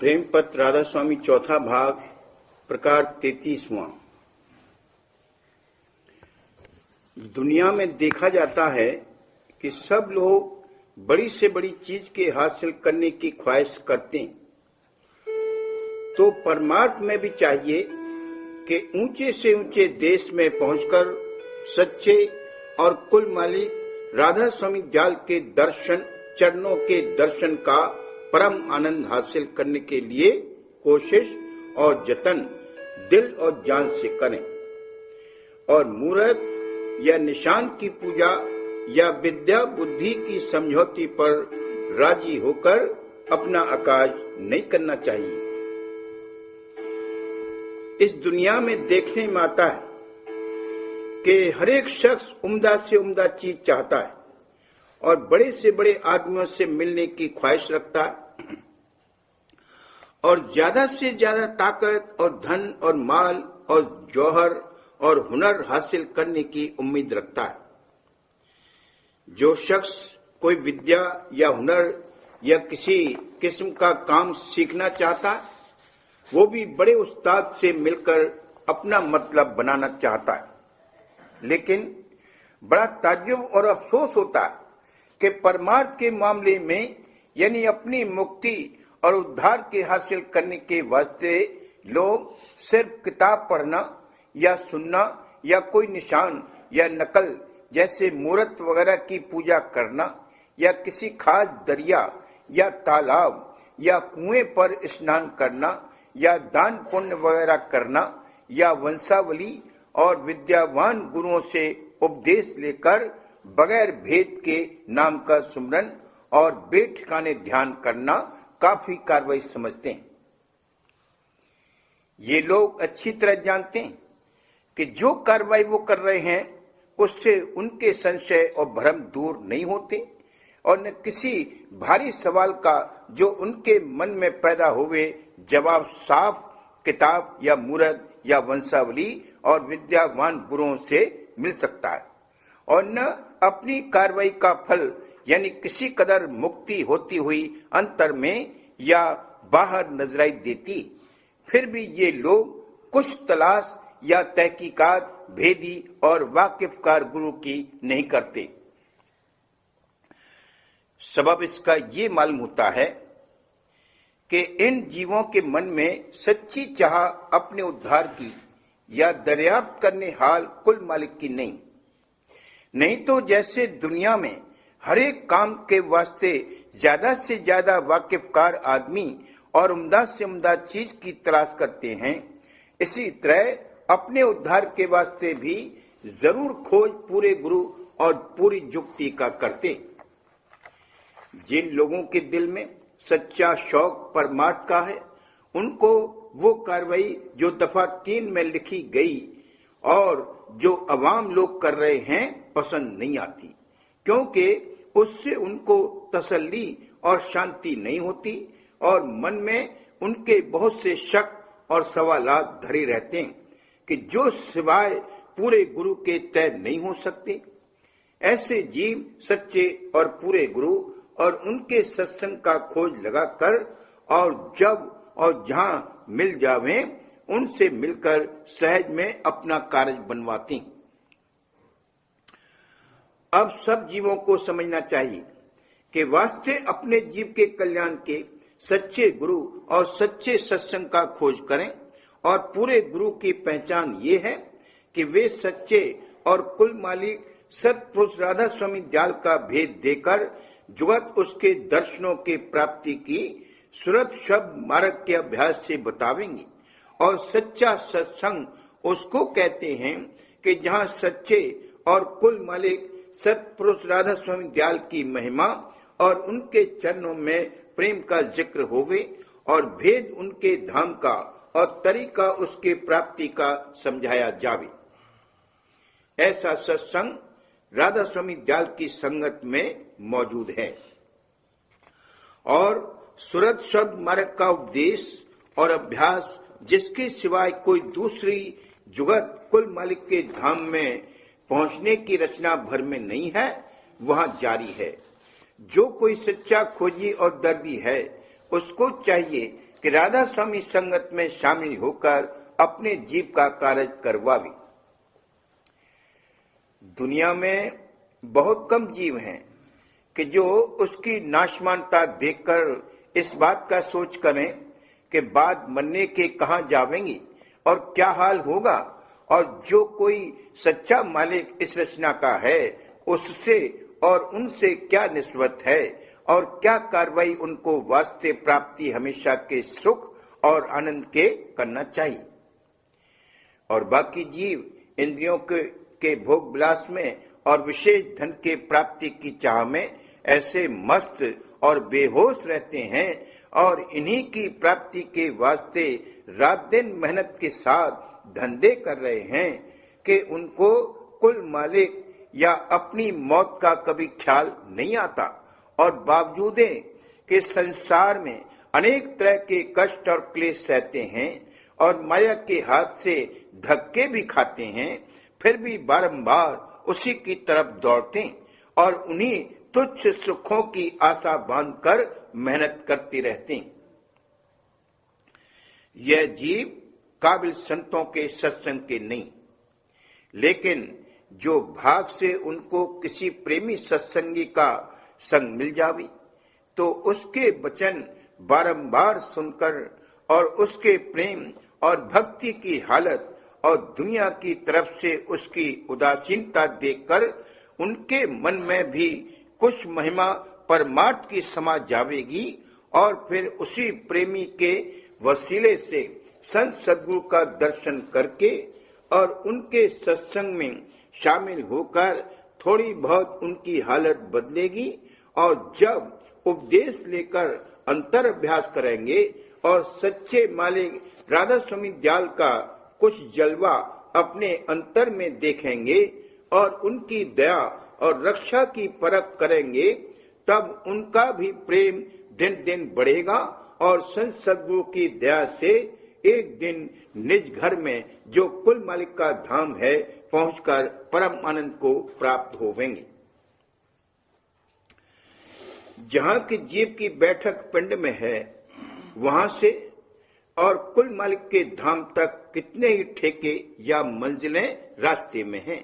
प्रेमपत्र राधा स्वामी चौथा भाग प्रकार 33वां। दुनिया में देखा जाता है कि सब लोग बड़ी से बड़ी चीज के हासिल करने की ख्वाहिश करते हैं, तो परमार्थ में भी चाहिए कि ऊंचे से ऊंचे देश में पहुंचकर सच्चे और कुल मालिक राधा स्वामी दयाल के दर्शन चरणों के दर्शन का परम आनंद हासिल करने के लिए कोशिश और जतन दिल और जान से करें, और मूर्त या निशान की पूजा या विद्या बुद्धि की समझौती पर राजी होकर अपना आकाश नहीं करना चाहिए। इस दुनिया में देखने में आता है कि हर एक शख्स उम्दा से उम्दा चीज चाहता है और बड़े से बड़े आदमियों से मिलने की ख्वाहिश रखता है और ज्यादा से ज्यादा ताकत और धन और माल और जौहर और हुनर हासिल करने की उम्मीद रखता है। जो शख्स कोई विद्या या हुनर या किसी किस्म का काम सीखना चाहता है, वो भी बड़े उस्ताद से मिलकर अपना मतलब बनाना चाहता है। लेकिन बड़ा ताज्जुब और अफसोस होता है कि परमार्थ के मामले में यानी अपनी मुक्ति और उद्धार के हासिल करने के वास्ते लोग सिर्फ किताब पढ़ना या सुनना या कोई निशान या नकल जैसे मूर्त वगैरह की पूजा करना या किसी खास दरिया या तालाब या कुएं पर स्नान करना या दान पुण्य वगैरह करना या वंशावली और विद्यावान गुरुओं से उपदेश लेकर बगैर भेद के नाम का सुमरन और बेठिकाने ध्यान करना काफी कार्रवाई समझते हैं। ये लोग अच्छी तरह जानते हैं कि जो कार्रवाई वो कर रहे हैं उससे उनके संशय और भ्रम दूर नहीं होते और न किसी भारी सवाल का जो उनके मन में पैदा हुए जवाब साफ किताब या मूर्त या वंशावली और विद्यावान गुरुओं से मिल सकता है, और न अपनी कार्रवाई का फल यानी किसी कदर मुक्ति होती हुई अंतर में या बाहर नजराई देती। फिर भी ये लोग कुछ तलाश या तहकीकात भेदी और वाकिफकार गुरु की नहीं करते। सबब इसका ये मालूम होता है कि इन जीवों के मन में सच्ची चाह अपने उद्धार की या दरियाफ्त करने हाल कुल मालिक की नहीं तो जैसे दुनिया में हर एक काम के वास्ते ज्यादा से ज्यादा वाकिफकार आदमी और उम्दा से उम्दा चीज की तलाश करते हैं, इसी तरह अपने उद्धार के वास्ते भी जरूर खोज पूरे गुरु और पूरी जुक्ति का करते। जिन लोगों के दिल में सच्चा शौक परमार्थ का है, उनको वो कार्रवाई जो दफा 3 में लिखी गई और जो अवाम लोग कर रहे हैं पसंद नहीं आती, क्योंकि उससे उनको तसल्ली और शांति नहीं होती और मन में उनके बहुत से शक और सवालात धरे रहते हैं कि जो सिवाय पूरे गुरु के तय नहीं हो सकते। ऐसे जीव सच्चे और पूरे गुरु और उनके सत्संग का खोज लगाकर और जब और जहां मिल जावे उनसे मिलकर सहज में अपना कार्य बनवाती। अब सब जीवों को समझना चाहिए कि वास्ते अपने जीव के कल्याण के सच्चे गुरु और सच्चे सत्संग का खोज करें, और पूरे गुरु की पहचान ये है कि वे सच्चे और कुल मालिक सतपुरुष राधा स्वामी दयाल का भेद देकर जुगत उसके दर्शनों के प्राप्ति की सुरत शब्द मार्ग के अभ्यास से बतावेंगे। और सच्चा सत्संग उसको कहते हैं कि जहाँ सच्चे और कुल मालिक सतपुरुष राधा स्वामी दयाल की महिमा और उनके चरणों में प्रेम का जिक्र होवे और भेद उनके धाम का और तरीका उसके प्राप्ति का समझाया जावे। ऐसा सत्संग राधा स्वामी दयाल की संगत में मौजूद है और सुरत शब्द मार्ग का उपदेश और अभ्यास जिसके सिवाय कोई दूसरी जुगत कुल मालिक के धाम में पहुंचने की रचना भर में नहीं है, वहां जारी है। जो कोई सच्चा खोजी और दर्दी है उसको चाहिए कि राधा स्वामी संगत में शामिल होकर अपने जीव का कार्य करवावे। दुनिया में बहुत कम जीव हैं कि जो उसकी नाशमानता देखकर इस बात का सोच करें कि बाद मरने के कहां जावेंगे और क्या हाल होगा, और जो कोई सच्चा मालिक इस रचना का है उससे और उनसे क्या निस्बत है और क्या कार्रवाई उनको वास्ते प्राप्ति हमेशा के सुख और आनंद के करना चाहिए। और बाकी जीव इंद्रियों के भोग विलास में और विशेष धन के प्राप्ति की चाह में ऐसे मस्त और बेहोश रहते हैं और इन्हीं की प्राप्ति के वास्ते रात दिन मेहनत के साथ धंधे कर रहे हैं कि उनको कुल मालिक या अपनी मौत का कभी ख्याल नहीं आता, और बावजूद कि संसार में अनेक तरह के कष्ट और क्लेश सहते हैं और माया के हाथ से धक्के भी खाते हैं, फिर भी बारंबार उसी की तरफ दौड़ते और उन्हीं तुच्छ सुखों की आशा बांधकर मेहनत करते रहते। यह जीव काबिल संतों के सत्संग के नहीं, लेकिन जो भाग से उनको किसी प्रेमी सत्संगी का संग मिल जावे तो उसके वचन बारंबार सुनकर और उसके प्रेम और भक्ति की हालत और दुनिया की तरफ से उसकी उदासीनता देखकर उनके मन में भी कुछ महिमा परमार्थ की समा जावेगी और फिर उसी प्रेमी के वसीले से संत सद्गुरु का दर्शन करके और उनके सत्संग में शामिल होकर थोड़ी बहुत उनकी हालत बदलेगी, और जब उपदेश लेकर अंतर अभ्यास करेंगे और सच्चे मालिक राधा स्वामी दयाल का कुछ जलवा अपने अंतर में देखेंगे और उनकी दया और रक्षा की परख करेंगे, तब उनका भी प्रेम दिन दिन बढ़ेगा और संत सद्गुरु की दया से एक दिन निज घर में जो कुल मालिक का धाम है पहुंचकर परम आनंद को प्राप्त होवेंगे। जहां की जीव की बैठक पिंड में है, वहां से और कुल मालिक के धाम तक कितने ही ठेके या मंजिलें रास्ते में हैं,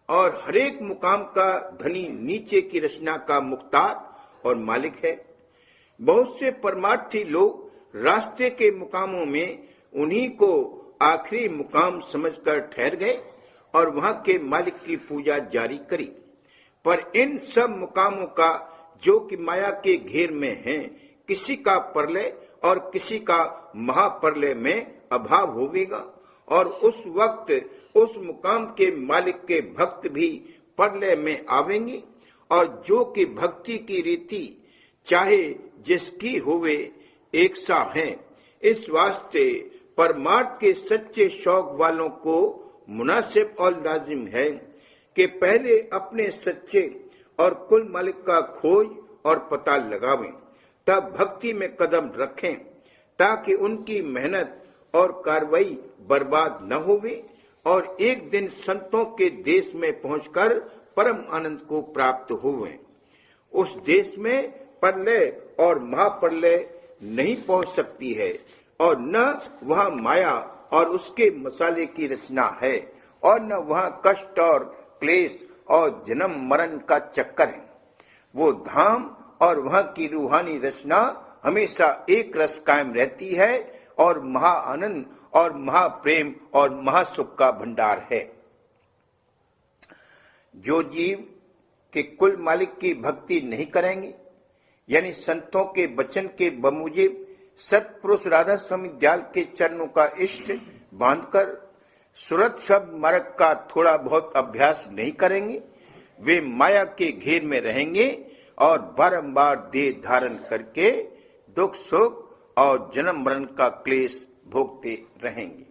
और हरेक मुकाम का धनी नीचे की रचना का मुख्तार और मालिक है। बहुत से परमार्थी लोग रास्ते के मुकामों में उन्हीं को आखिरी मुकाम समझकर ठहर गए और वहां के मालिक की पूजा जारी करी, पर इन सब मुकामों का जो कि माया के घेर में हैं, किसी का परलय और किसी का महाप्रलय में अभाव होवेगा, और उस वक्त उस मुकाम के मालिक के भक्त भी परलय में आवेंगे, और जो कि भक्ति की रीति चाहे जिसकी होवे एक सा है। इस वास्ते परमार्थ के सच्चे शौक वालों को मुनासिब और लाजिम है कि पहले अपने सच्चे और कुल मालिक का खोज और पता लगावें, तब भक्ति में कदम रखें, ताकि उनकी मेहनत और कार्रवाई बर्बाद न होवे और एक दिन संतों के देश में पहुंचकर परम आनंद को प्राप्त होवे। उस देश में प्रलय और महाप्रलय नहीं पहुंच सकती है, और न वहां माया और उसके मसाले की रचना है, और न वहां कष्ट और क्लेश और जन्म मरण का चक्कर है। वो धाम और वहां की रूहानी रचना हमेशा एक रस कायम रहती है और महा आनंद और महाप्रेम और महासुख का भंडार है। जो जीव के कुल मालिक की भक्ति नहीं करेंगे, यानी संतों के वचन के बमुजिब सत्पुरुष राधा स्वामी दयाल के चरणों का इष्ट बांधकर सुरत शब्द मार्ग का थोड़ा बहुत अभ्यास नहीं करेंगे, वे माया के घेर में रहेंगे और बारंबार देह धारण करके दुख सुख और जन्म मरण का क्लेश भोगते रहेंगे।